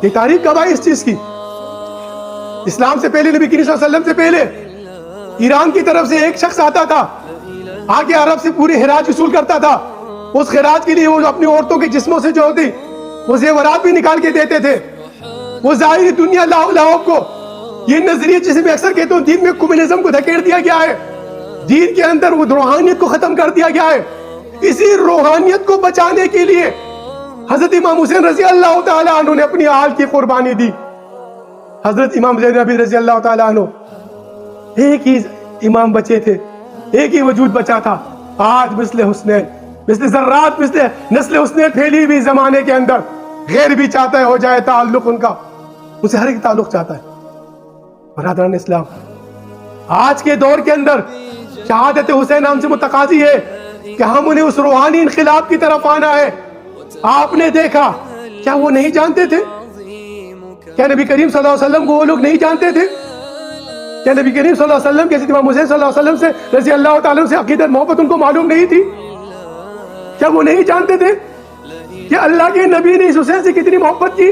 یہ تاریخ گواہ اس چیز کی. اسلام سے پہلے، نبی کریم صلی اللہ علیہ وسلم سے پہلے ایران کی طرف سے ایک شخص آتا تھا، آگے عرب سے پورے خراج وصول کرتا تھا. اس خراج کے لیے وہ اپنی عورتوں کے جسموں سے جو ہوتی وہ زیورات بھی نکال کے دیتے تھے. وہ ظاہری دنیا لاؤ کو، یہ نظریہ جسے میں اکثر کہتا ہوں دین میں کمیونزم کو دھکیڑ دیا گیا ہے. دین کے اندر وہ روحانیت کو ختم کر دیا گیا ہے. اسی روحانیت کو بچانے کے لیے حضرت امام حسین رضی اللہ تعالیٰ عنہ نے اپنی آل کی قربانی دی. حضرت امام زین العابدین رضی اللہ تعالیٰ عنہ ایک ہی امام بچے تھے، ایک ہی وجود بچا تھا. آج مثل حسنین، مثل ذرات، مثل نسل حسنین پھیلی ہوئی زمانے کے اندر، غیر بھی چاہتا ہے ہو جائے تعلق ان کا، ان سے ہر ایک تعلق چاہتا ہے. برادران اسلام، آج کے دور کے اندر شہادت حسین ہم سے متقاضی ہے کہ ہم انہیں اس روحانی انقلاب کی طرف آنا ہے. آپ نے دیکھا، کیا وہ نہیں جانتے تھے؟ کیا نبی کریم صلی اللہ علیہ وسلم کو وہ لوگ نہیں جانتے تھے؟ کیا نبی کریم صلی اللہ علیہ وسلم کے امام حسین صلی اللہ علیہ وسلم سے رضی اللہ تعالیٰ سے عقیدت محبت ان کو معلوم نہیں تھی؟ کیا وہ نہیں جانتے تھے کہ اللہ کے نبی نے اس حسین سے کتنی محبت کی؟